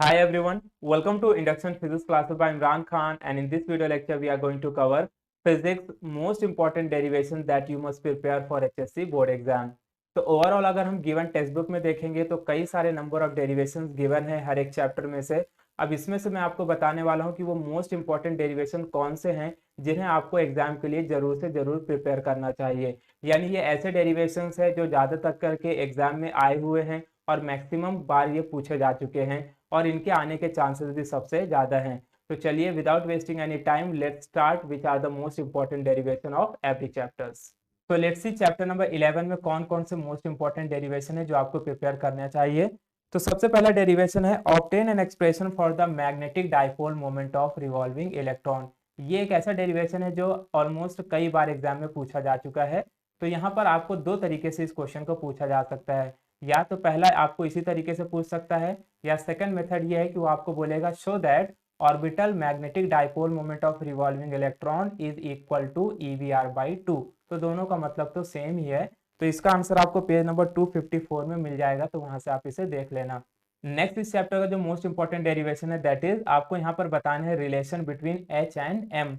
Hi everyone, welcome to Induction Physics classes by Imran Khan, and in this video lecture we are going to cover physics most important derivation that you must prepare for HSC board exam. तो overall अगर हम given text book में देखेंगे तो कई सारे number of derivations given है हर एक चैप्टर में से। अब इसमें से मैं आपको बताने वाला हूं कि वो मोस्ट इंपॉर्टेंट डेरिवेशन कौन से हैं जिन्हें आपको एग्जाम के लिए जरूर से जरूर प्रिपेयर करना चाहिए। यानी ये ऐसे डेरिवेशंस है जो ज्यादातर करके एग्जाम में आए हुए हैं और मैक्सिमम बार ये पूछे जा चुके हैं और इनके आने के चांसेस भी सबसे ज्यादा हैं। तो चलिए without wasting any time let's start which are the most important derivation of every chapters. तो लेट्स सी चैप्टर नंबर 11 में कौन कौन से मोस्ट इंपॉर्टेंट डेरिवेशन है जो आपको प्रिपेयर करना चाहिए। तो सबसे पहला डेरिवेशन है obtain an expression for the magnetic dipole moment of revolving electron. ये एक ऐसा डेरिवेशन है जो ऑलमोस्ट कई बार एग्जाम में पूछा जा चुका है। तो यहाँ पर आपको दो तरीके से इस क्वेश्चन को पूछा जा सकता है। या तो पहला आपको इसी तरीके से पूछ सकता है, या सेकंड मेथड ये है कि वो आपको बोलेगा show that orbital magnetic dipole moment of revolving electron is equal to EVR/2। तो दोनों का मतलब तो सेम ही है। तो इसका आंसर आपको पेज नंबर 254 में मिल जाएगा, तो वहां से आप इसे देख लेना। नेक्स्ट इस चैप्टर का जो मोस्ट इंपॉर्टेंट डेरिवेशन है दैट इज आपको यहाँ पर बताना है relation between H and M।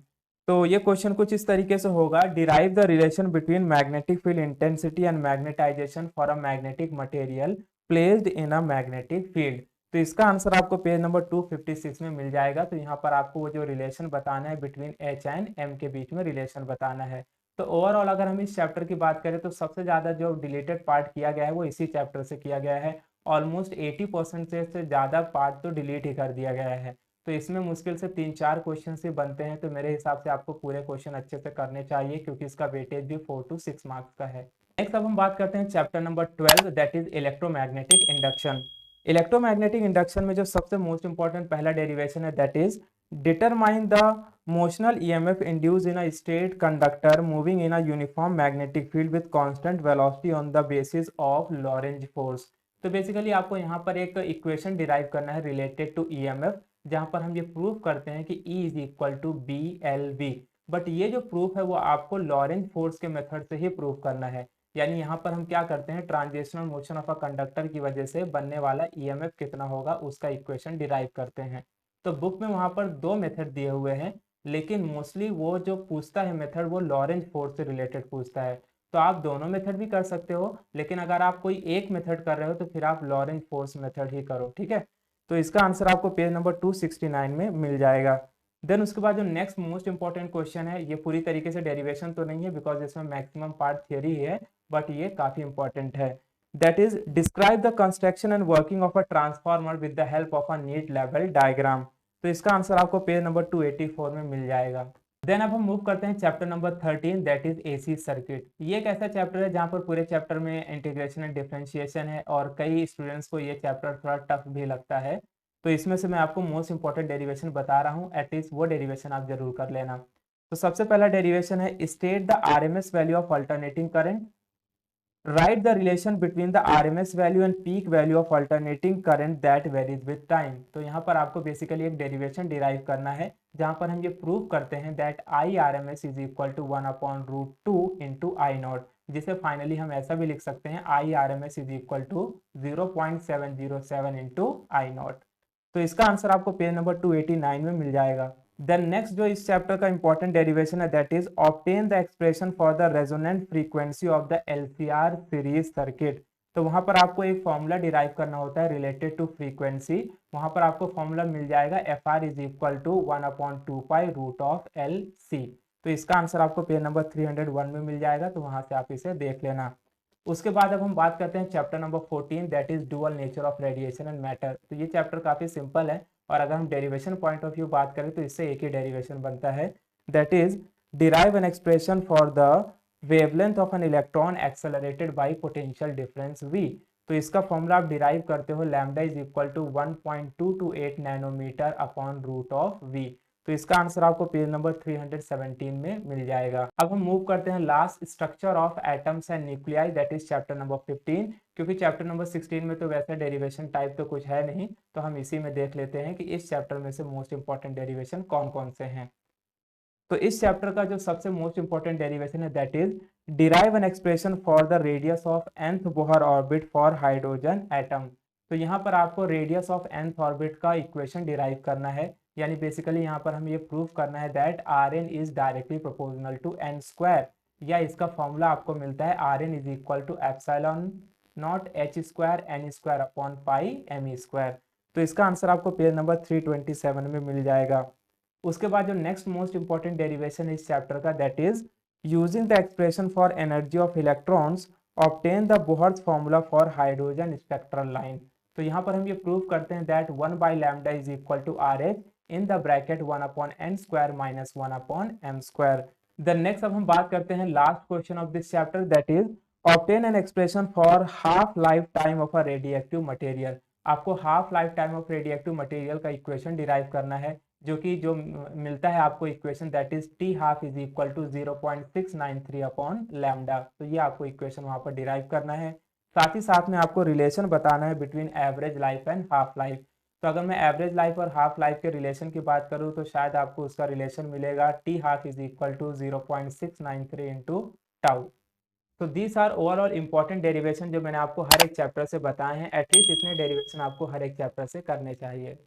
तो ये क्वेश्चन कुछ इस तरीके से होगा, derive the relation between magnetic field intensity and magnetization for a magnetic material placed in a magnetic field. तो इसका आंसर आपको पेज नंबर 256 में मिल जाएगा। तो यहाँ पर आपको वो जो रिलेशन बताना है बिटवीन H एंड M के बीच में रिलेशन बताना है। तो ओवरऑल अगर हम इस चैप्टर की बात करें तो सबसे ज्यादा जो डिलीटेड पार्ट किया गया है वो इसी चैप्टर से किया गया है। ऑलमोस्ट 80% से ज्यादा पार्ट तो डिलीट ही कर दिया गया है। तो इसमें मुश्किल से 3-4 क्वेश्चन ही बनते हैं। तो मेरे हिसाब से आपको पूरे क्वेश्चन अच्छे से करने चाहिए क्योंकि इसका वेटेज भी 4 to 6 मार्क्स का है। नेक्स्ट अब हम बात करते हैं chapter number 12 that is electromagnetic induction. Electromagnetic induction में जो सबसे मोस्ट इंपॉर्टेंट पहला डेरिवेशन है that is determine the motional EMF induce in a straight conductor moving in a uniform magnetic field with constant velocity on the basis of Lorentz force. तो basically आपको यहाँ पर एक इक्वेशन डिराइव करना है related to EMF, जहां पर हम ये प्रूव करते हैं कि E is equal to BLV। But ये जो प्रूफ है वो आपको लॉरेंज फोर्स के मेथड से ही प्रूव करना है। यानी यहाँ पर हम क्या करते हैं, transitional motion of a conductor की वजह से बनने वाला EMF कितना होगा उसका इक्वेशन डिराइव करते हैं। तो बुक में वहां पर दो मेथड दिए हुए हैं, लेकिन मोस्टली वो जो पूछता है मेथड वो लॉरेंज फोर्स से रिलेटेड पूछता है। तो आप दोनों मेथड भी कर सकते हो, लेकिन अगर आप कोई एक मेथड कर रहे हो तो फिर आप लॉरेंज फोर्स मेथड ही करो, ठीक है। तो इसका आंसर आपको पेज नंबर 269 में मिल जाएगा। देन उसके बाद जो नेक्स्ट मोस्ट इंपॉर्टेंट क्वेश्चन है, ये पूरी तरीके से डेरिवेशन तो नहीं है बिकॉज इसमें मैक्सिमम पार्ट थियरी है, बट ये काफी इंपॉर्टेंट है। That is describe the construction and working of a transformer with the help of a neat लेवल डायग्राम। तो इसका आंसर आपको पेज नंबर 284 में मिल जाएगा। देन अब हम मूव करते हैं chapter number 13 that is AC circuit. ये एक ऐसा चैप्टर है जहां पर पूरे चैप्टर में इंटीग्रेशन एंड डिफरेंशिएशन है और कई स्टूडेंट्स को ये चैप्टर थोड़ा टफ भी लगता है। तो इसमें से मैं आपको मोस्ट इंपॉर्टेंट डेरिवेशन बता रहा हूँ, एटलीस्ट वो डेरिवेशन आप जरूर कर लेना। तो सबसे पहला डेरिवेशन है state the RMS value of alternating current. Write the relation between the RMS value and peak value of alternating current that varies with time। तो यहाँ पर आपको बेसिकली एक डेरिवेशन डिराइव करना है जहाँ पर हम ये प्रूव करते हैं that IRMS is equal to 1/√2 into I nought, जिसे फाइनली हम ऐसा भी लिख सकते हैं IRMS is equal to 0.707 into I nought. तो इसका आंसर आपको पेज नंबर 289 में मिल जाएगा। देन नेक्स्ट जो इस चैप्टर का इंपॉर्टेंट डेरिवेशन है that is obtain the expression for the resonant frequency of the LCR series circuit. तो वहां पर आपको एक फॉर्मूला डिराइव करना होता है रिलेटेड टू फ्रीक्वेंसी। वहां पर आपको फॉर्मूला मिल जाएगा FR is equal to 1/2π√LC। तो इसका आंसर आपको पेज नंबर 301 में मिल जाएगा, तो वहां से आप इसे देख लेना। उसके बाद अब हम बात करते हैं chapter number 14 that is dual nature of radiation and matter. तो ये चैप्टर काफी सिंपल है और अगर हम डेरिवेशन पॉइंट ऑफ व्यू बात करें तो इससे एक ही डेरिवेशन बनता है that is derive an expression for the wavelength of an electron accelerated by potential difference V। तो इसका फॉर्मूला आप डिराइव करते हो lambda is equal to 1.228 nanometre upon root of V। तो इसका आंसर आपको पेज नंबर 317 में मिल जाएगा। अब हम मूव करते हैं last structure of atoms and nuclei that is chapter number 15। क्योंकि चैप्टर नंबर 16 में तो वैसे डेरिवेशन टाइप तो कुछ है नहीं, तो हम इसी में देख लेते हैं कि इस चैप्टर में से मोस्ट इंपॉर्टेंट डेरिवेशन कौन कौन से हैं। तो इस चैप्टर का जो सबसे मोस्ट इंपॉर्टेंट डेरिवेशन है that is derive an expression for the radius of nth Bohr orbit for hydrogen atom. तो यहाँ पर आपको रेडियस ऑफ nth ऑर्बिट का इक्वेशन डिराइव करना है, यानी बेसिकली यहाँ पर हम ये प्रूव करना है that R N is directly proportional to N square, या इसका फॉर्मूला आपको मिलता है R N is equal to epsilon nought H square N square upon pi M square. तो इसका आंसर आपको पेज नंबर 327 में मिल जाएगा। उसके बाद जो नेक्स्ट मोस्ट इंपॉर्टेंट डेरिवेशन इस चैप्टर का, that is using the expression for energy of electrons obtain the Bohr's formula for hydrogen spectral line. तो यहाँ पर हम ये प्रूव करते हैं that 1 by lambda is equal to R H in the bracket 1 upon N square minus 1 upon M square. Then next अब हम बात करते हैं last question of this chapter, that is obtain an expression for half life time of a radioactive material. आपको half life time of radioactive material का equation derive करना है, जो मिलता है आपको equation that is T half is equal to 0.693 upon lambda. तो ये आपको इक्वेशन वहां पर डिराइव करना है। साथ ही साथ में आपको रिलेशन बताना है between average life and half life. तो अगर मैं एवरेज लाइफ और हाफ लाइफ के रिलेशन की बात करूँ तो शायद आपको उसका रिलेशन मिलेगा T half is equal to 0.693 into tau. तो these are overall important derivation जो मैंने आपको हर एक चैप्टर से बताए हैं। एटलीस्ट इतने डेरिवेशन आपको हर एक चैप्टर से करने चाहिए।